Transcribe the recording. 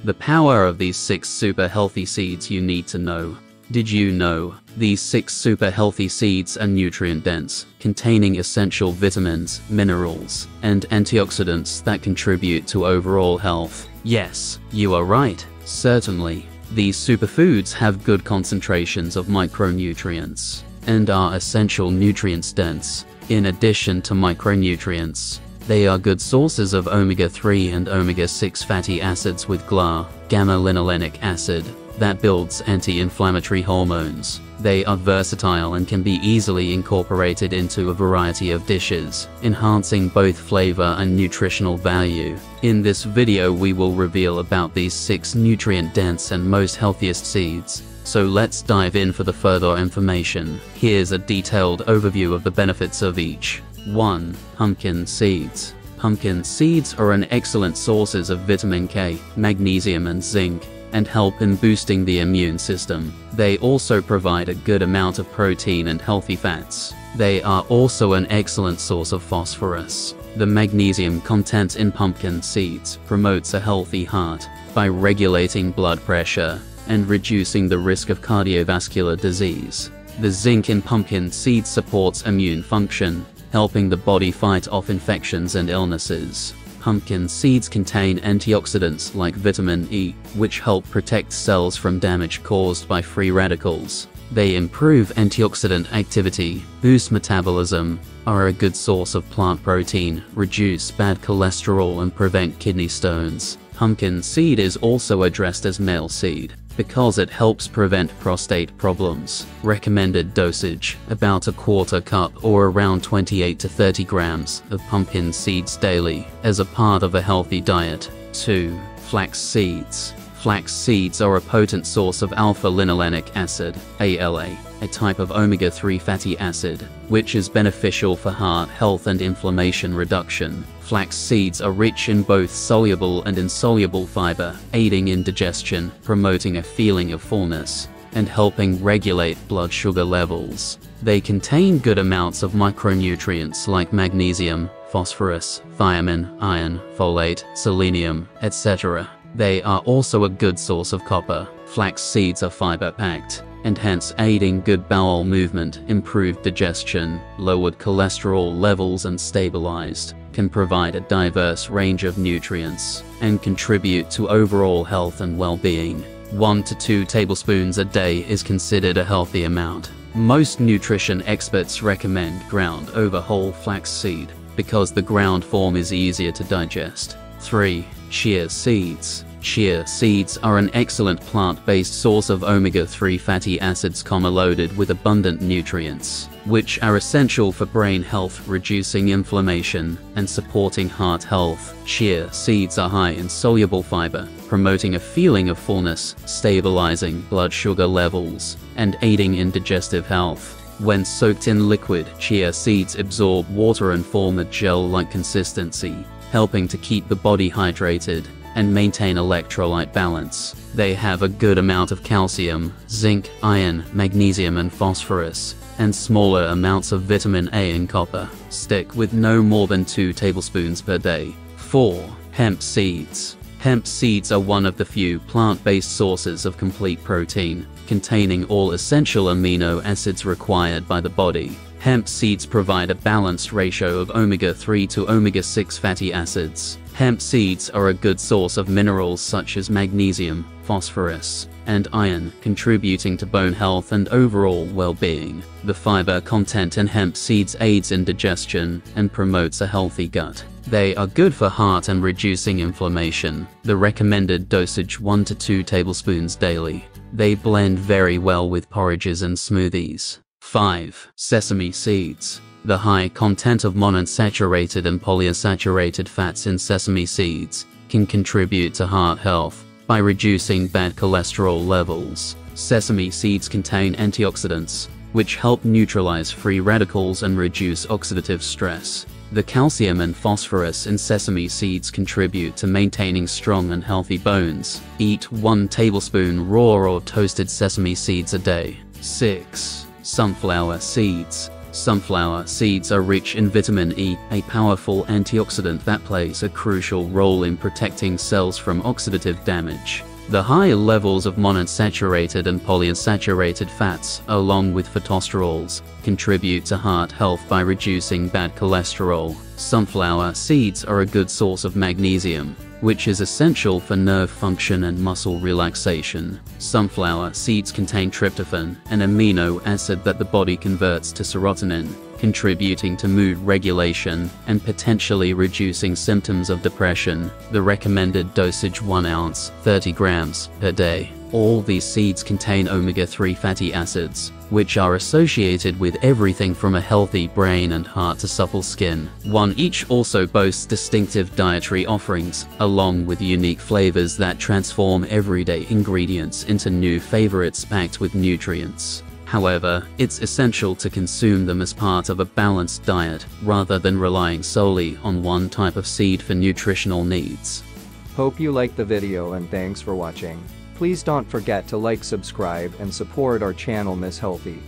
The power of these 6 super healthy seeds you need to know. Did you know these 6 super healthy seeds are nutrient dense, containing essential vitamins, minerals, and antioxidants that contribute to overall health? Yes, you are right. Certainly, these superfoods have good concentrations of micronutrients and are essential nutrients dense. In addition to micronutrients, they are good sources of omega-3 and omega-6 fatty acids with GLA, gamma-linolenic acid, that builds anti-inflammatory hormones. They are versatile and can be easily incorporated into a variety of dishes, enhancing both flavor and nutritional value. In this video we will reveal about these 6 nutrient-dense and most healthiest seeds. So let's dive in for the further information. Here's a detailed overview of the benefits of each. 1. Pumpkin seeds. Pumpkin seeds are an excellent sources of vitamin K, magnesium and zinc, and help in boosting the immune system. They also provide a good amount of protein and healthy fats. They are also an excellent source of phosphorus. The magnesium content in pumpkin seeds promotes a healthy heart by regulating blood pressure and reducing the risk of cardiovascular disease. The zinc in pumpkin seeds supports immune function, helping the body fight off infections and illnesses. Pumpkin seeds contain antioxidants like vitamin E, which help protect cells from damage caused by free radicals. They improve antioxidant activity, boost metabolism, are a good source of plant protein, reduce bad cholesterol and prevent kidney stones. Pumpkin seed is also addressed as male seed because it helps prevent prostate problems. Recommended dosage: about 1/4 cup or around 28 to 30 grams of pumpkin seeds daily as a part of a healthy diet. 2. Flax seeds. Flax seeds are a potent source of alpha-linolenic acid, ALA, a type of omega-3 fatty acid, which is beneficial for heart health and inflammation reduction. Flax seeds are rich in both soluble and insoluble fiber, aiding in digestion, promoting a feeling of fullness, and helping regulate blood sugar levels. They contain good amounts of micronutrients like magnesium, phosphorus, thiamine, iron, folate, selenium, etc. They are also a good source of copper. Flax seeds are fiber-packed, and hence aiding good bowel movement, improved digestion, lowered cholesterol levels and stabilized, can provide a diverse range of nutrients, and contribute to overall health and well-being. 1 to 2 tablespoons a day is considered a healthy amount. Most nutrition experts recommend ground over whole flax seed, because the ground form is easier to digest. 3. Chia seeds. Chia seeds are an excellent plant-based source of omega-3 fatty acids, loaded with abundant nutrients, which are essential for brain health, reducing inflammation, and supporting heart health. Chia seeds are high in soluble fiber, promoting a feeling of fullness, stabilizing blood sugar levels, and aiding in digestive health. When soaked in liquid, chia seeds absorb water and form a gel-like consistency, helping to keep the body hydrated and maintain electrolyte balance. They have a good amount of calcium, zinc, iron, magnesium and phosphorus, and smaller amounts of vitamin A and copper. Stick with no more than 2 tablespoons per day. 4. Hemp seeds. Hemp seeds are one of the few plant-based sources of complete protein, containing all essential amino acids required by the body. Hemp seeds provide a balanced ratio of omega-3 to omega-6 fatty acids. Hemp seeds are a good source of minerals such as magnesium, phosphorus, and iron, contributing to bone health and overall well-being. The fiber content in hemp seeds aids in digestion and promotes a healthy gut. They are good for heart and reducing inflammation. The recommended dosage: 1 to 2 tablespoons daily. They blend very well with porridges and smoothies. 5. Sesame seeds. The high content of monounsaturated and polyunsaturated fats in sesame seeds can contribute to heart health by reducing bad cholesterol levels. Sesame seeds contain antioxidants, which help neutralize free radicals and reduce oxidative stress. The calcium and phosphorus in sesame seeds contribute to maintaining strong and healthy bones. Eat 1 tablespoon raw or toasted sesame seeds a day. 6. Sunflower seeds. Sunflower seeds are rich in vitamin E, a powerful antioxidant that plays a crucial role in protecting cells from oxidative damage. The high levels of monounsaturated and polyunsaturated fats, along with phytosterols, contribute to heart health by reducing bad cholesterol. Sunflower seeds are a good source of magnesium, which is essential for nerve function and muscle relaxation. Sunflower seeds contain tryptophan, an amino acid that the body converts to serotonin, contributing to mood regulation and potentially reducing symptoms of depression. The recommended dosage 1 ounce, 30 grams, per day. All these seeds contain omega-3 fatty acids, which are associated with everything from a healthy brain and heart to supple skin. Each also boasts distinctive dietary offerings, along with unique flavors that transform everyday ingredients into new favorites packed with nutrients. However, it's essential to consume them as part of a balanced diet, rather than relying solely on one type of seed for nutritional needs. Hope you liked the video and thanks for watching. Please don't forget to like, subscribe and support our channel Miss Healthy.